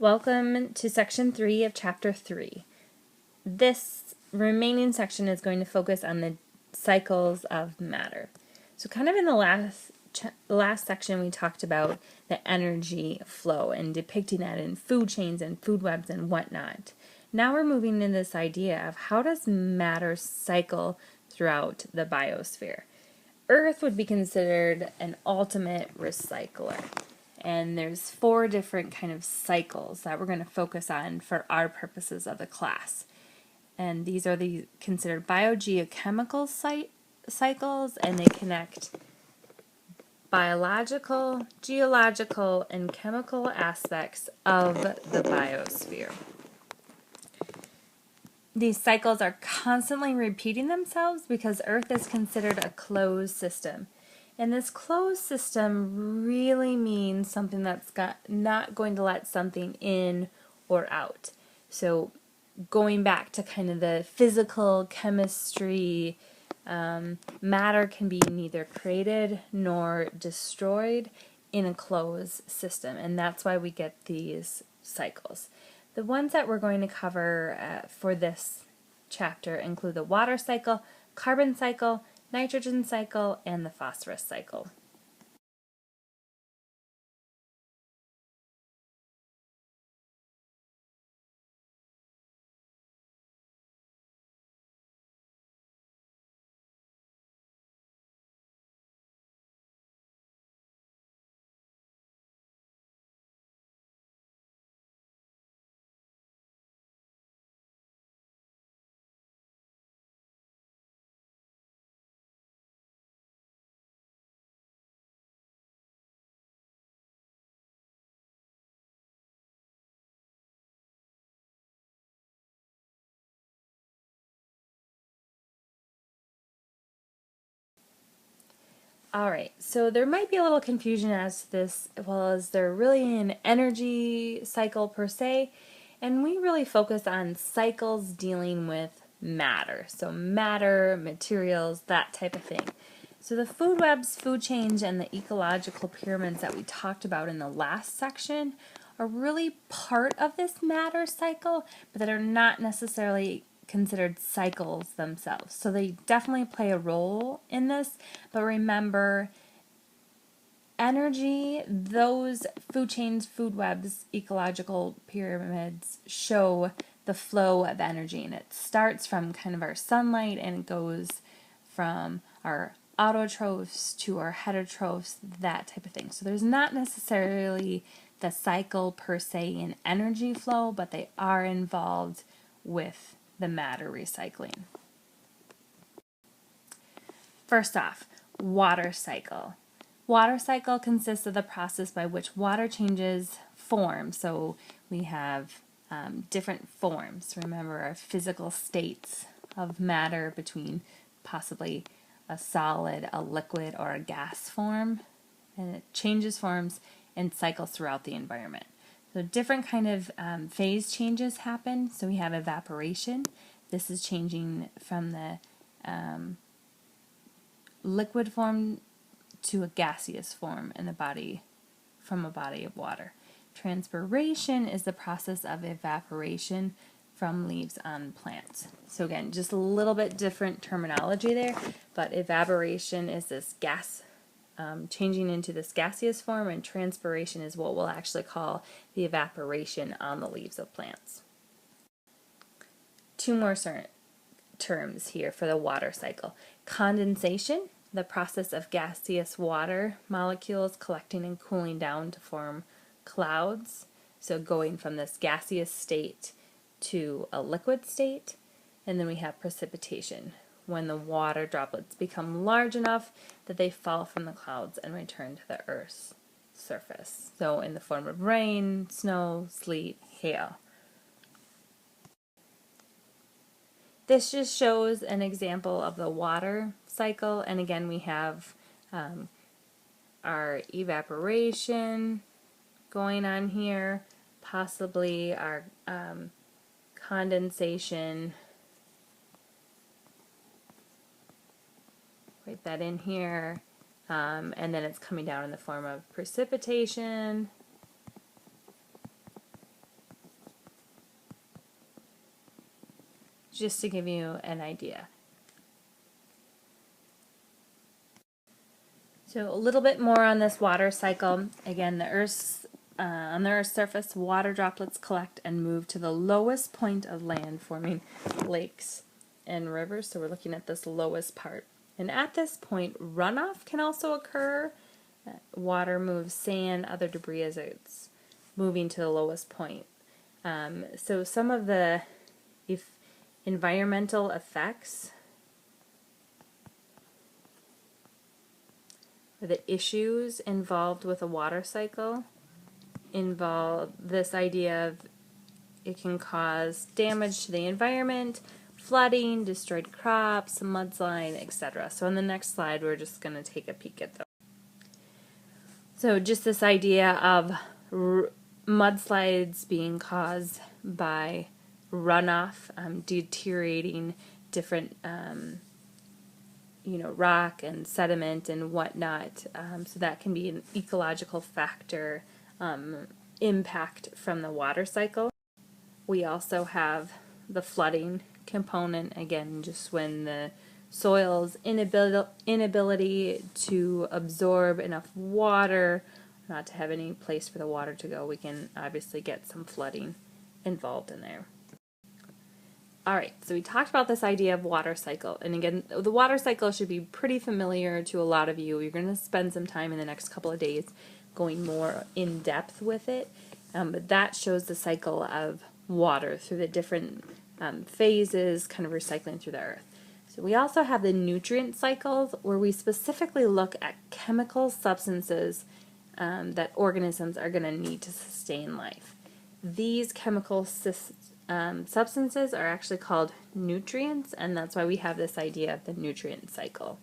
Welcome to section 3 of chapter 3. This remaining section is going to focus on the cycles of matter. So kind of in the last section we talked about the energy flow and depicting that in food chains and food webs and whatnot. Now we're moving into this idea of how does matter cycle throughout the biosphere. Earth would be considered an ultimate recycler. And there's 4 different kind of cycles that we're going to focus on for our purposes of the class. And these are the considered biogeochemical cycles, and they connect biological, geological, and chemical aspects of the biosphere. These cycles are constantly repeating themselves because Earth is considered a closed system. And this closed system really means something that's not going to let something in or out. So going back to kind of the physical chemistry, matter can be neither created nor destroyed in a closed system. And that's why we get these cycles. The ones that we're going to cover for this chapter include the water cycle, carbon cycle, nitrogen cycle, and the phosphorus cycle. Alright, so there might be a little confusion as to this. Well, is there really an energy cycle per se? And we really focus on cycles dealing with matter. So matter, materials, that type of thing. So the food webs, food chains, and the ecological pyramids that we talked about in the last section are really part of this matter cycle, but that are not necessarily considered cycles themselves. So they definitely play a role in this, but remember, energy, those food chains, food webs, ecological pyramids show the flow of energy, and it starts from kind of our sunlight and it goes from our autotrophs to our heterotrophs, that type of thing. So there's not necessarily the cycle per se in energy flow, but they are involved with the matter recycling. First off, water cycle. Water cycle consists of the process by which water changes form. So we have different forms. Remember our physical states of matter between possibly a solid, a liquid, or a gas form. And it changes forms and cycles throughout the environment. So different kind of phase changes happen. So we have evaporation. This is changing from the liquid form to a gaseous form in the body, from a body of water. Transpiration is the process of evaporation from leaves on plants. So again, just a little bit different terminology there, but evaporation is this gas changing into this gaseous form, and transpiration is what we'll actually call the evaporation on the leaves of plants. 2 more terms here for the water cycle. Condensation, the process of gaseous water molecules collecting and cooling down to form clouds. So going from this gaseous state to a liquid state. And then we have precipitation, when the water droplets become large enough that they fall from the clouds and return to the Earth's surface. So in the form of rain, snow, sleet, hail. This just shows an example of the water cycle, and again we have our evaporation going on here, possibly our condensation. Write that in here, and then it's coming down in the form of precipitation. just to give you an idea. So a little bit more on this water cycle. Again, on the Earth's surface, water droplets collect and move to the lowest point of land, forming lakes and rivers. So we're looking at this lowest part. And at this point, runoff can also occur. Water moves sand, other debris as it's moving to the lowest point. So some of the environmental effects or the issues involved with a water cycle involve this idea of it can cause damage to the environment, flooding, destroyed crops, mudslide, etc. So on the next slide, we're just going to take a peek at those. So just this idea of mudslides being caused by runoff, deteriorating different rock and sediment and whatnot. So that can be an ecological factor impact from the water cycle. We also have the flooding component, again, just when the soil's inability to absorb enough water, not to have any place for the water to go, we can obviously get some flooding involved in there. Alright, so we talked about this idea of water cycle, and again, the water cycle should be pretty familiar to a lot of you. You're going to spend some time in the next couple of days going more in depth with it, but that shows the cycle of water through the different phases, kind of recycling through the earth. So we also have the nutrient cycles, where we specifically look at chemical substances that organisms are going to need to sustain life. These chemical substances are actually called nutrients, and that's why we have this idea of the nutrient cycle.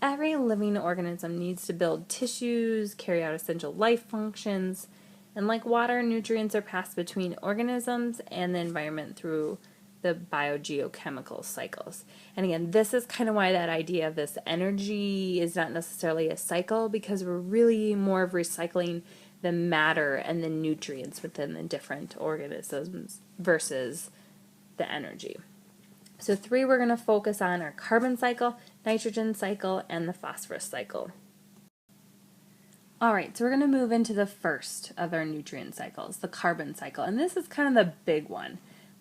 Every living organism needs to build tissues, carry out essential life functions, and like water, nutrients are passed between organisms and the environment through the biogeochemical cycles. And again, this is kind of why that idea of this energy is not necessarily a cycle, because we're really more of recycling the matter and the nutrients within the different organisms versus the energy. So 3 we're going to focus on are carbon cycle, nitrogen cycle, and the phosphorus cycle. Alright, so we're going to move into the first of our nutrient cycles, the carbon cycle, and this is kind of the big one.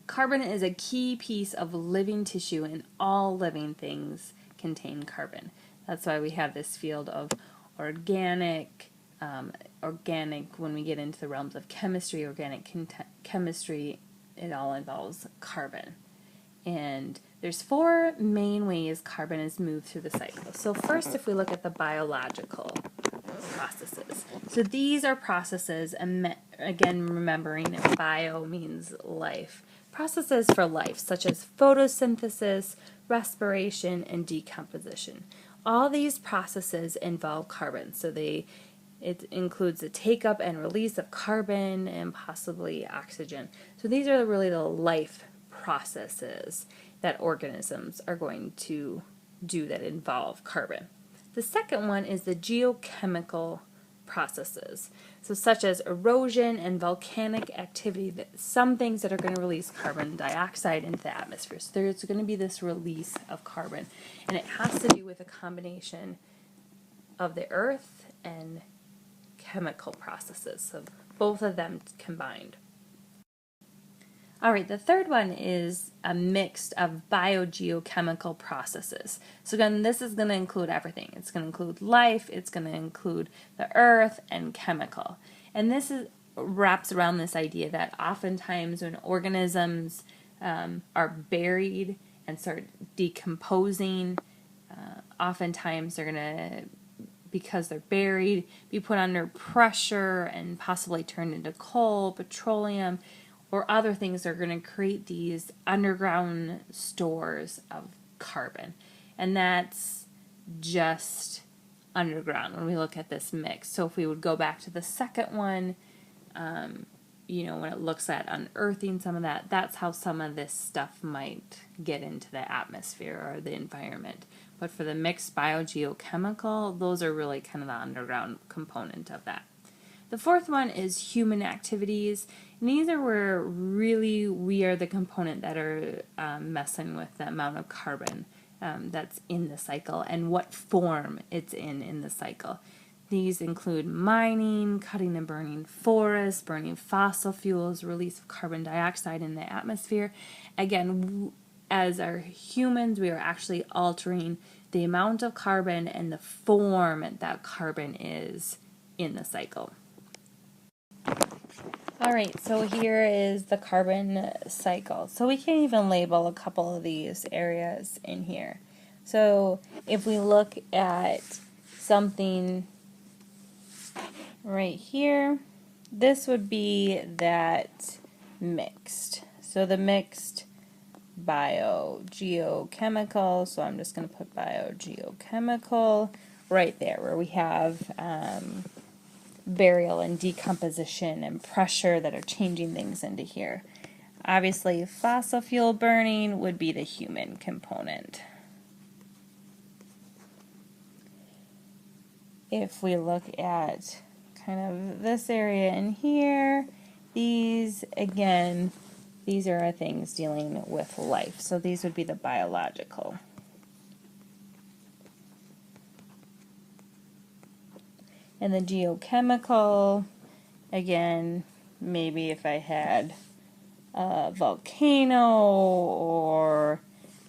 Carbon is a key piece of living tissue, and all living things contain carbon. That's why we have this field of organic, when we get into the realms of chemistry, organic chemistry, it all involves carbon. And there's 4 main ways carbon is moved through the cycle. So first, if we look at the biological processes. So these are processes, and again, remembering bio means life. Processes for life, such as photosynthesis, respiration, and decomposition. All these processes involve carbon. So it includes the take-up and release of carbon and possibly oxygen. So these are really the life processes that organisms are going to do that involve carbon. The second one is the geochemical processes, so such as erosion and volcanic activity, some things that are going to release carbon dioxide into the atmosphere. So there's going to be this release of carbon, and it has to do with a combination of the earth and chemical processes, so both of them combined. Alright, the third one is a mix of biogeochemical processes. So again, this is going to include everything. It's going to include life, it's going to include the earth, and chemical. And this wraps around this idea that oftentimes when organisms are buried and start decomposing, oftentimes they're going to, because they're buried, be put under pressure and possibly turned into coal, petroleum, or other things that are going to create these underground stores of carbon. And that's just underground when we look at this mix. So if we would go back to the second one, when it looks at unearthing some of that, that's how some of this stuff might get into the atmosphere or the environment. But for the mixed biogeochemical, those are really kind of the underground component of that. The fourth one is human activities. And these are where really we are the component that are messing with the amount of carbon that's in the cycle and what form it's in the cycle. These include mining, cutting and burning forests, burning fossil fuels, release of carbon dioxide in the atmosphere. Again, as our humans, we are actually altering the amount of carbon and the form that carbon is in the cycle. Alright, so here is the carbon cycle. So we can even label a couple of these areas in here. So if we look at something right here, this would be that mixed. So the mixed biogeochemical, so I'm just going to put biogeochemical right there where we have burial and decomposition and pressure that are changing things into here. Obviously, fossil fuel burning would be the human component. If we look at kind of this area in here, these, again, these are things dealing with life. So these would be the biological. And the geochemical, again, maybe if I had a volcano or,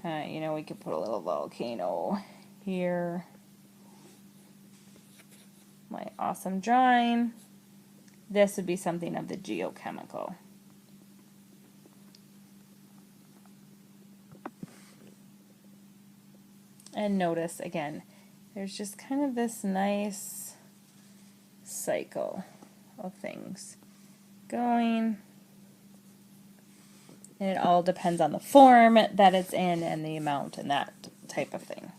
we could put a little volcano here. My awesome drawing. This would be something of the geochemical. And notice, again, there's just kind of this nice cycle of things going, and it all depends on the form that it's in and the amount and that type of thing.